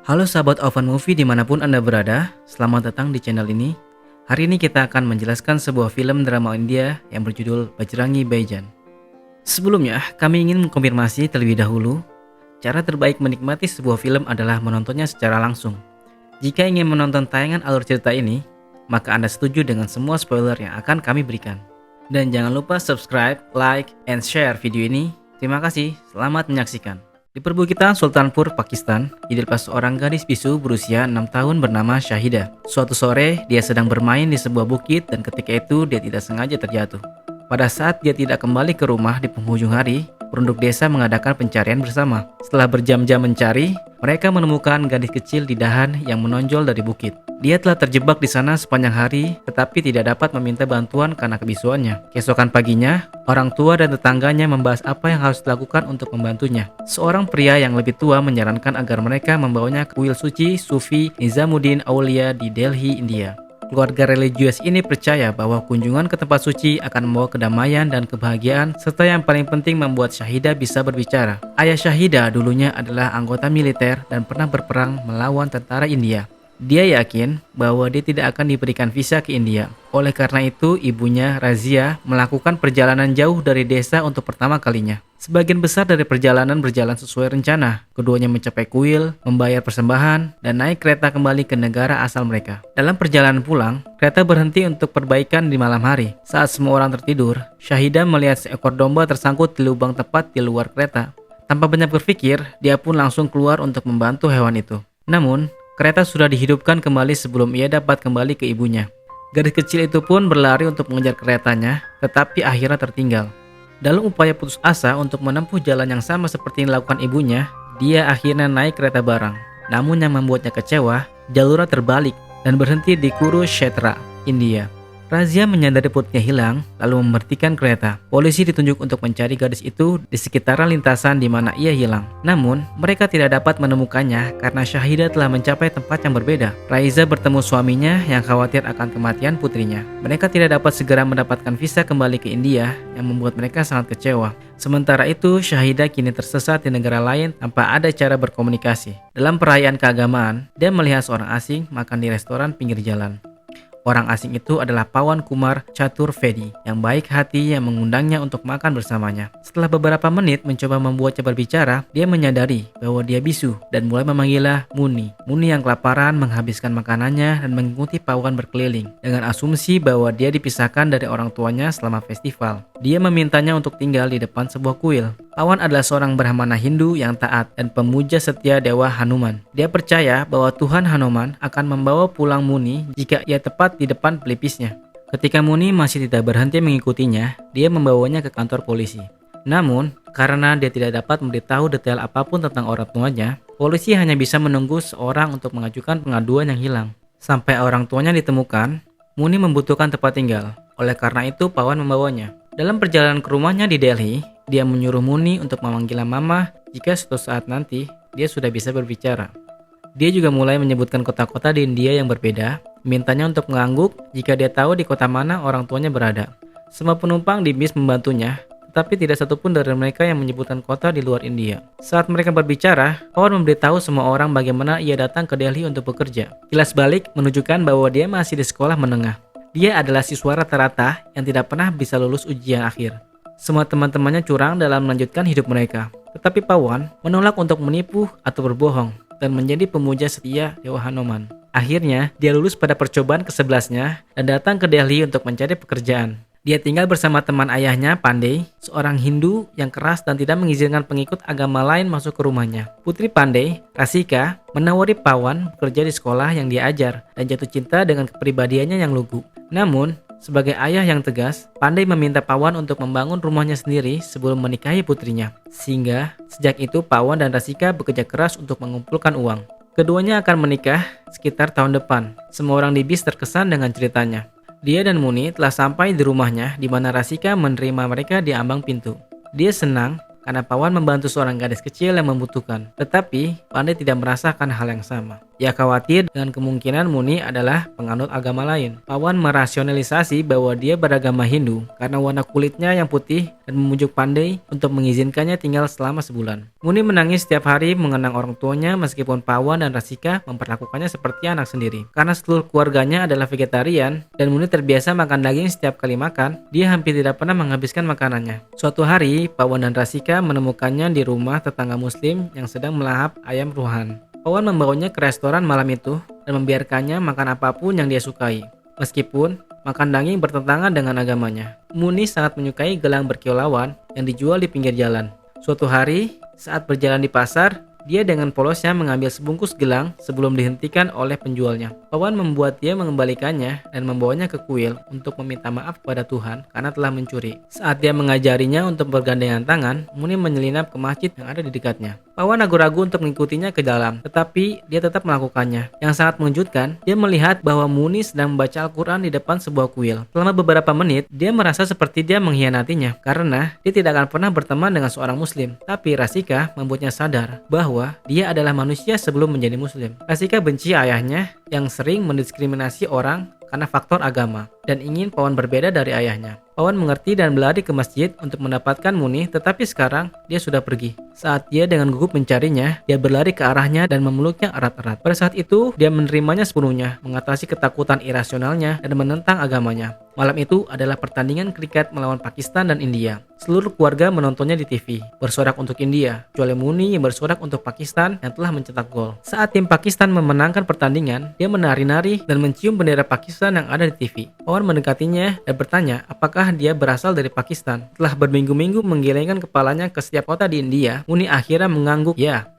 Halo sahabat Oven Movie dimanapun Anda berada, selamat datang di channel ini. Hari ini kita akan menjelaskan sebuah film drama India yang berjudul Bajrangi Bhaijaan. Sebelumnya, kami ingin mengkonfirmasi terlebih dahulu, cara terbaik menikmati sebuah film adalah menontonnya secara langsung. Jika ingin menonton tayangan alur cerita ini, maka Anda setuju dengan semua spoiler yang akan kami berikan. Dan jangan lupa subscribe, like, and share video ini. Terima kasih, selamat menyaksikan. Di perbukitan Sultanpur, Pakistan, hiduplah seorang gadis bisu berusia 6 tahun bernama Shahida. Suatu sore, dia sedang bermain di sebuah bukit dan ketika itu dia tidak sengaja terjatuh. Pada saat dia tidak kembali ke rumah di penghujung hari, penduduk desa mengadakan pencarian bersama. Setelah berjam-jam mencari, mereka menemukan gadis kecil di dahan yang menonjol dari bukit. Dia telah terjebak di sana sepanjang hari, tetapi tidak dapat meminta bantuan karena kebisuannya. Keesokan paginya, orang tua dan tetangganya membahas apa yang harus dilakukan untuk membantunya. Seorang pria yang lebih tua menyarankan agar mereka membawanya ke kuil suci Sufi Nizamuddin Aulia di Delhi, India. Keluarga religius ini percaya bahwa kunjungan ke tempat suci akan membawa kedamaian dan kebahagiaan, serta yang paling penting membuat Shahida bisa berbicara. Ayah Shahida dulunya adalah anggota militer dan pernah berperang melawan tentara India. Dia yakin bahwa dia tidak akan diberikan visa ke India. Oleh karena itu, ibunya, Razia, melakukan perjalanan jauh dari desa untuk pertama kalinya. Sebagian besar dari perjalanan berjalan sesuai rencana. Keduanya mencapai kuil, membayar persembahan, dan naik kereta kembali ke negara asal mereka. Dalam perjalanan pulang, kereta berhenti untuk perbaikan di malam hari. Saat semua orang tertidur, Shahida melihat seekor domba tersangkut di lubang tepat di luar kereta. Tanpa banyak berpikir, dia pun langsung keluar untuk membantu hewan itu. Namun, kereta sudah dihidupkan kembali sebelum ia dapat kembali ke ibunya. Gadis kecil itu pun berlari untuk mengejar keretanya, tetapi akhirnya tertinggal. Dalam upaya putus asa untuk menempuh jalan yang sama seperti yang dilakukan ibunya, dia akhirnya naik kereta barang. Namun yang membuatnya kecewa, jalurnya terbalik dan berhenti di Kurukshetra, India. Razia menyadari putnya hilang, lalu memberhentikan kereta. Polisi ditunjuk untuk mencari gadis itu di sekitaran lintasan di mana ia hilang. Namun, mereka tidak dapat menemukannya karena Shahida telah mencapai tempat yang berbeda. Raiza bertemu suaminya yang khawatir akan kematian putrinya. Mereka tidak dapat segera mendapatkan visa kembali ke India yang membuat mereka sangat kecewa. Sementara itu, Shahida kini tersesat di negara lain tanpa ada cara berkomunikasi. Dalam perayaan keagamaan, dia melihat seorang asing makan di restoran pinggir jalan. Orang asing itu adalah Pawan Kumar Chaturvedi yang baik hati yang mengundangnya untuk makan bersamanya. Setelah beberapa menit mencoba membuatnya berbicara, dia menyadari bahwa dia bisu dan mulai memanggilnya Muni. Muni yang kelaparan menghabiskan makanannya dan mengikuti Pawan berkeliling dengan asumsi bahwa dia dipisahkan dari orang tuanya selama festival. Dia memintanya untuk tinggal di depan sebuah kuil. Pawan adalah seorang brahmana Hindu yang taat dan pemuja setia dewa Hanuman. Dia percaya bahwa Tuhan Hanuman akan membawa pulang Muni jika ia tepat di depan pelipisnya. Ketika Muni masih tidak berhenti mengikutinya, dia membawanya ke kantor polisi. Namun, karena dia tidak dapat memberitahu detail apapun tentang orang tuanya, polisi hanya bisa menunggu seorang untuk mengajukan pengaduan yang hilang. Sampai orang tuanya ditemukan, Muni membutuhkan tempat tinggal. Oleh karena itu, Pawan membawanya. Dalam perjalanan ke rumahnya di Delhi, dia menyuruh Muni untuk memanggilnya Mama jika suatu saat nanti dia sudah bisa berbicara. Dia juga mulai menyebutkan kota-kota di India yang berbeda, mintanya untuk mengangguk jika dia tahu di kota mana orang tuanya berada. Semua penumpang di bis membantunya, tetapi tidak satupun dari mereka yang menyebutkan kota di luar India. Saat mereka berbicara, Pawan memberitahu semua orang bagaimana ia datang ke Delhi untuk bekerja. Kilas balik menunjukkan bahwa dia masih di sekolah menengah. Dia adalah siswa rata-rata yang tidak pernah bisa lulus ujian akhir. Semua teman-temannya curang dalam melanjutkan hidup mereka. Tetapi Pawan menolak untuk menipu atau berbohong dan menjadi pemuja setia Dewa Hanuman. Akhirnya, dia lulus pada percobaan ke-11-nya dan datang ke Delhi untuk mencari pekerjaan. Dia tinggal bersama teman ayahnya, Pandey, seorang Hindu yang keras dan tidak mengizinkan pengikut agama lain masuk ke rumahnya. Putri Pandey, Rasika, menawari Pawan bekerja di sekolah yang dia ajar dan jatuh cinta dengan kepribadiannya yang lugu. Namun, sebagai ayah yang tegas, Pandey meminta Pawan untuk membangun rumahnya sendiri sebelum menikahi putrinya. Sehingga, sejak itu Pawan dan Rasika bekerja keras untuk mengumpulkan uang. Keduanya akan menikah sekitar tahun depan. Semua orang di bis terkesan dengan ceritanya. Dia dan Muni telah sampai di rumahnya di mana Rasika menerima mereka di ambang pintu. Dia senang karena Pawan membantu seorang gadis kecil yang membutuhkan. Tetapi, Pandey tidak merasakan hal yang sama. Ia khawatir dengan kemungkinan Muni adalah penganut agama lain. Pawan merasionalisasi bahwa dia beragama Hindu karena warna kulitnya yang putih dan memujuk Pandey untuk mengizinkannya tinggal selama sebulan. Muni menangis setiap hari mengenang orang tuanya meskipun Pawan dan Rasika memperlakukannya seperti anak sendiri. Karena seluruh keluarganya adalah vegetarian dan Muni terbiasa makan daging setiap kali makan, dia hampir tidak pernah menghabiskan makanannya. Suatu hari, Pawan dan Rasika menemukannya di rumah tetangga Muslim yang sedang melahap ayam ruhan. Pawan membawanya ke restoran malam itu dan membiarkannya makan apapun yang dia sukai, meskipun makan daging bertentangan dengan agamanya. Muni sangat menyukai gelang berkilauan yang dijual di pinggir jalan. Suatu hari, saat berjalan di pasar, dia dengan polosnya mengambil sebungkus gelang sebelum dihentikan oleh penjualnya. Pawan membuat dia mengembalikannya dan membawanya ke kuil untuk meminta maaf kepada Tuhan karena telah mencuri. Saat dia mengajarinya untuk bergandengan tangan, Muni menyelinap ke masjid yang ada di dekatnya. Pawan ragu-ragu untuk mengikutinya ke dalam, tetapi dia tetap melakukannya. Yang sangat mengejutkan, dia melihat bahwa Muni sedang membaca Al-Quran di depan sebuah kuil. Selama beberapa menit, dia merasa seperti dia mengkhianatinya karena dia tidak akan pernah berteman dengan seorang Muslim. Tapi Rasika membuatnya sadar bahwa dia adalah manusia sebelum menjadi Muslim. Rasika benci ayahnya yang sering mendiskriminasi orang karena faktor agama dan ingin Pawan berbeda dari ayahnya. Pawan mengerti dan berlari ke masjid untuk mendapatkan Muni, tetapi sekarang dia sudah pergi. Saat dia dengan gugup mencarinya, dia berlari ke arahnya dan memeluknya erat-erat. Pada saat itu, dia menerimanya sepenuhnya, mengatasi ketakutan irasionalnya dan menentang agamanya. Malam itu adalah pertandingan kriket melawan Pakistan dan India. Seluruh keluarga menontonnya di TV, bersorak untuk India, kecuali Muni yang bersorak untuk Pakistan yang telah mencetak gol. Saat tim Pakistan memenangkan pertandingan, dia menari-nari dan mencium bendera Pakistan yang ada di TV. Pawan mendekatinya dan bertanya apakah dia berasal dari Pakistan. Setelah berminggu-minggu menggelengkan kepalanya ke setiap kota di India, Muni akhirnya mengangguk ya.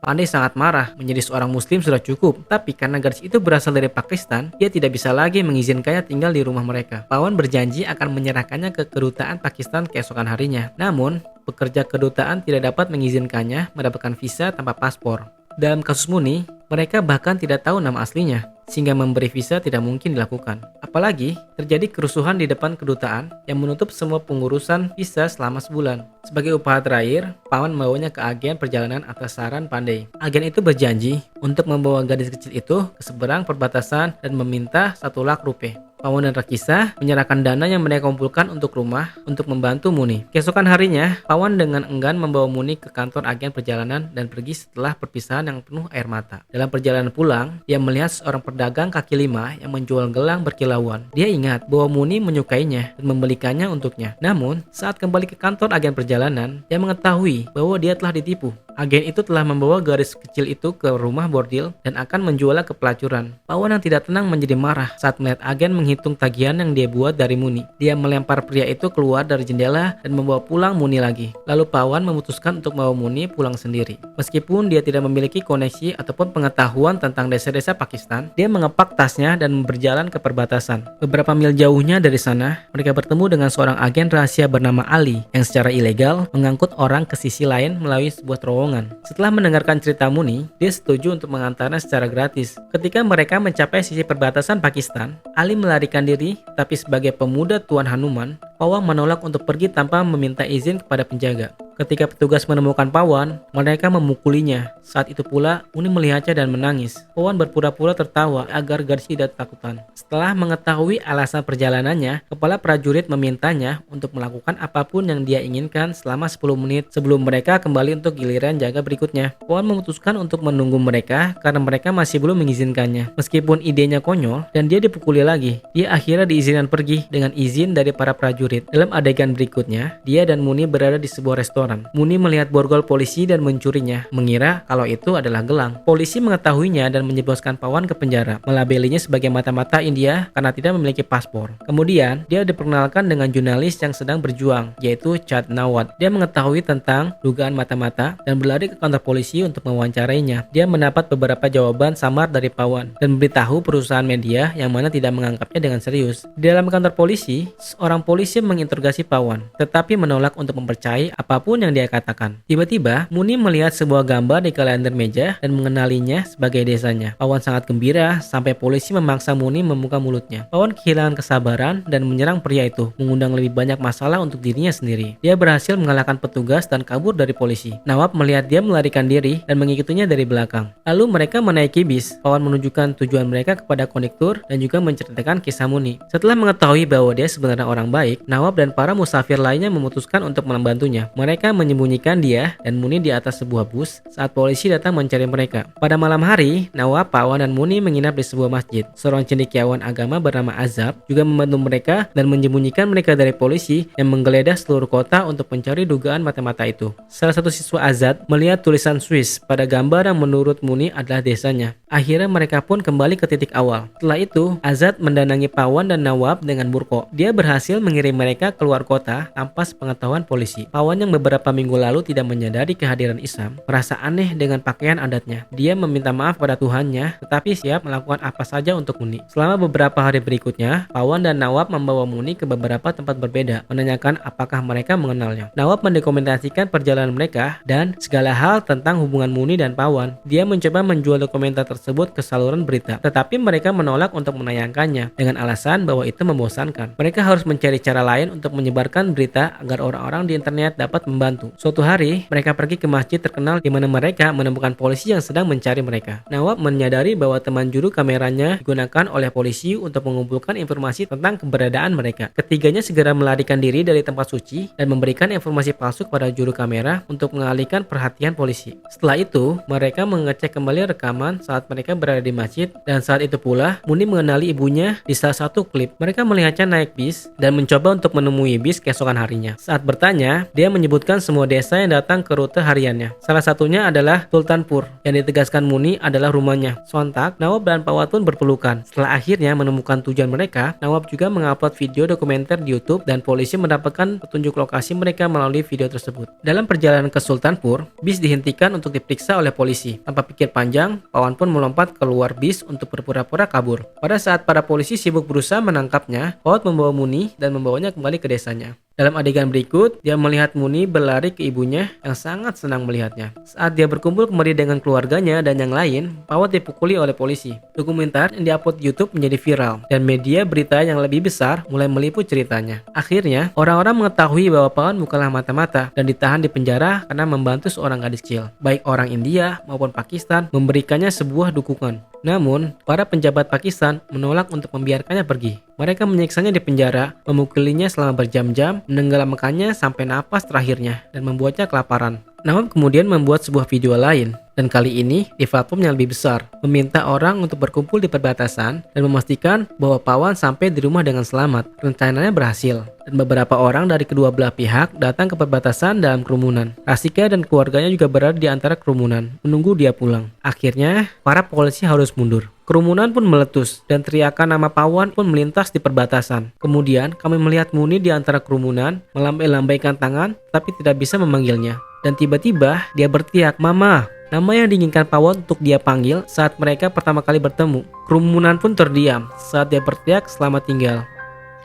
Pandey sangat marah, menjadi seorang Muslim sudah cukup, tapi karena gadis itu berasal dari Pakistan, dia tidak bisa lagi mengizinkannya tinggal di rumah mereka. Pawan berjanji akan menyerahkannya ke kedutaan Pakistan keesokan harinya. Namun, pekerja kedutaan tidak dapat mengizinkannya mendapatkan visa tanpa paspor. Dalam kasus Muni, mereka bahkan tidak tahu nama aslinya, sehingga memberi visa tidak mungkin dilakukan. Apalagi terjadi kerusuhan di depan kedutaan yang menutup semua pengurusan visa selama sebulan. Sebagai upah terakhir, Pawan membawanya ke agen perjalanan atas saran Pandey. Agen itu berjanji untuk membawa gadis kecil itu ke seberang perbatasan dan meminta 1 lakh rupiah. Pawan dan Rakisa menyerahkan dana yang mereka kumpulkan untuk rumah untuk membantu Muni. Keesokan harinya, Pawan dengan enggan membawa Muni ke kantor agen perjalanan dan pergi setelah perpisahan yang penuh air mata. Dalam perjalanan pulang, dia melihat seorang pedagang kaki lima yang menjual gelang berkilauan. Dia ingat bahwa Muni menyukainya dan membelikannya untuknya. Namun, saat kembali ke kantor agen perjalanan, dia mengetahui bahwa dia telah ditipu. Agen itu telah membawa gadis kecil itu ke rumah bordil dan akan menjualnya ke pelacuran. Pawan yang tidak tenang menjadi marah saat melihat agen menghitung tagihan yang dia buat dari Muni. Dia melempar pria itu keluar dari jendela dan membawa pulang Muni lagi. Lalu Pawan memutuskan untuk membawa Muni pulang sendiri. Meskipun dia tidak memiliki koneksi ataupun pengetahuan tentang desa-desa Pakistan, dia mengepak tasnya dan berjalan ke perbatasan. Beberapa mil jauhnya dari sana, mereka bertemu dengan seorang agen rahasia bernama Ali yang secara ilegal mengangkut orang ke sisi lain melalui sebuah terowongan. Setelah mendengarkan cerita Muni, dia setuju untuk mengantarnya secara gratis. Ketika mereka mencapai sisi perbatasan Pakistan, Ali melarikan diri, tapi sebagai pemuda Tuan Hanuman, Pawan menolak untuk pergi tanpa meminta izin kepada penjaga. Ketika petugas menemukan Pawan, mereka memukulinya. Saat itu pula, Muni melihatnya dan menangis. Pawan berpura-pura tertawa agar gadis tidak takutan. Setelah mengetahui alasan perjalanannya, kepala prajurit memintanya untuk melakukan apapun yang dia inginkan selama 10 menit sebelum mereka kembali untuk giliran jaga berikutnya. Pawan memutuskan untuk menunggu mereka karena mereka masih belum mengizinkannya. Meskipun idenya konyol dan dia dipukuli lagi, dia akhirnya diizinkan pergi dengan izin dari para prajurit. Dalam adegan berikutnya, dia dan Muni berada di sebuah restoran. Muni melihat borgol polisi dan mencurinya, mengira kalau itu adalah gelang. Polisi mengetahuinya dan menjebloskan Pawan ke penjara, melabelinya sebagai mata-mata India karena tidak memiliki paspor. Kemudian, dia diperkenalkan dengan jurnalis yang sedang berjuang, yaitu Chad Nawad. Dia mengetahui tentang dugaan mata-mata dan berlari ke kantor polisi untuk mewawancarainya. Dia mendapat beberapa jawaban samar dari Pawan dan memberitahu perusahaan media yang mana tidak menganggapnya dengan serius. Di dalam kantor polisi, seorang polisi menginterogasi Pawan, tetapi menolak untuk mempercayai apapun apapun yang dia katakan. Tiba-tiba, Muni melihat sebuah gambar di kalender meja dan mengenalinya sebagai desanya. Pawan sangat gembira sampai polisi memaksa Muni membuka mulutnya. Pawan kehilangan kesabaran dan menyerang pria itu, mengundang lebih banyak masalah untuk dirinya sendiri. Dia berhasil mengalahkan petugas dan kabur dari polisi. Nawab melihat dia melarikan diri dan mengikutinya dari belakang. Lalu mereka menaiki bis. Pawan menunjukkan tujuan mereka kepada kondektur dan juga menceritakan kisah Muni. Setelah mengetahui bahwa dia sebenarnya orang baik, Nawab dan para musafir lainnya memutuskan untuk membantunya. Mereka menyembunyikan dia dan Muni di atas sebuah bus saat polisi datang mencari mereka. Pada malam hari, Nawab, Pawan, dan Muni menginap di sebuah masjid. Seorang cendekiawan agama bernama Azab juga membantu mereka dan menyembunyikan mereka dari polisi yang menggeledah seluruh kota untuk mencari dugaan mata-mata itu. Salah satu siswa Azad melihat tulisan Swiss pada gambar yang menurut Muni adalah desanya. Akhirnya mereka pun kembali ke titik awal. Setelah itu, Azad mendanangi Pawan dan Nawab dengan burko. Dia berhasil mengirim mereka keluar kota tanpa sepengetahuan polisi. Pawan yang beberapa minggu lalu tidak menyadari kehadiran Isam merasa aneh dengan pakaian adatnya. Dia meminta maaf pada Tuhannya, tetapi siap melakukan apa saja untuk Muni. Selama beberapa hari berikutnya, Pawan dan Nawab membawa Muni ke beberapa tempat berbeda, menanyakan apakah mereka mengenalnya. Nawab mendokumentasikan perjalanan mereka dan segala hal tentang hubungan Muni dan Pawan. Dia mencoba menjual dokumenter tersebut ke saluran berita, tetapi mereka menolak untuk menayangkannya dengan alasan bahwa itu membosankan. Mereka harus mencari cara lain untuk menyebarkan berita agar orang-orang di internet dapat membantu. Suatu hari, mereka pergi ke masjid terkenal di mana mereka menemukan polisi yang sedang mencari mereka. Nawab menyadari bahwa teman juru kameranya digunakan oleh polisi untuk mengumpulkan informasi tentang keberadaan mereka. Ketiganya segera melarikan diri dari tempat suci dan memberikan informasi palsu kepada juru kamera untuk mengalihkan perhatian polisi. Setelah itu, mereka mengecek kembali rekaman saat mereka berada di masjid dan saat itu pula Muni mengenali ibunya di salah satu klip. Mereka melihatnya naik bis dan mencoba untuk menemui bis keesokan harinya. Saat bertanya, dia menyebutkan semua desa yang datang ke rute hariannya. Salah satunya adalah Sultanpur, yang ditegaskan Muni adalah rumahnya. Sontak, Nawab dan Pawan pun berpelukan. Setelah akhirnya menemukan tujuan mereka, Nawab juga mengupload video dokumenter di YouTube dan polisi mendapatkan petunjuk lokasi mereka melalui video tersebut. Dalam perjalanan ke Sultanpur, bis dihentikan untuk diperiksa oleh polisi. Tanpa pikir panjang, Pawan pun melompat keluar bis untuk berpura-pura kabur. Pada saat para polisi sibuk berusaha menangkapnya, Pawan membawa Muni dan membawanya kembali ke desanya. Dalam adegan berikut, dia melihat Muni berlari ke ibunya yang sangat senang melihatnya. Saat dia berkumpul kembali dengan keluarganya dan yang lain, Pawan dipukuli oleh polisi. Dokumenter yang diupload di YouTube menjadi viral, dan media berita yang lebih besar mulai meliput ceritanya. Akhirnya, orang-orang mengetahui bahwa Pawan bukanlah mata-mata dan ditahan di penjara karena membantu seorang gadis kecil. Baik orang India maupun Pakistan memberikannya sebuah dukungan. Namun, para penjabat Pakistan menolak untuk membiarkannya pergi. Mereka menyiksanya di penjara, memukulinya selama berjam-jam, menenggelamkannya sampai napas terakhirnya, dan membuatnya kelaparan. Nawab kemudian membuat sebuah video lain, dan kali ini di platform yang lebih besar, meminta orang untuk berkumpul di perbatasan dan memastikan bahwa Pawan sampai di rumah dengan selamat. Rencananya berhasil, dan beberapa orang dari kedua belah pihak datang ke perbatasan dalam kerumunan. Rasika dan keluarganya juga berada di antara kerumunan, menunggu dia pulang. Akhirnya, para polisi harus mundur. Kerumunan pun meletus dan teriakan nama Pawan pun melintas di perbatasan. Kemudian kami melihat Muni di antara kerumunan melambai-lambaikan tangan tapi tidak bisa memanggilnya. Dan tiba-tiba dia berteriak, "Mama!" Nama yang diinginkan Pawan untuk dia panggil saat mereka pertama kali bertemu. Kerumunan pun terdiam saat dia berteriak selamat tinggal.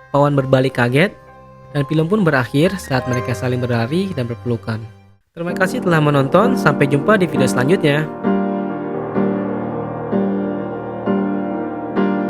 Pawan berbalik kaget dan film pun berakhir saat mereka saling berlari dan berpelukan. Terima kasih telah menonton, sampai jumpa di video selanjutnya.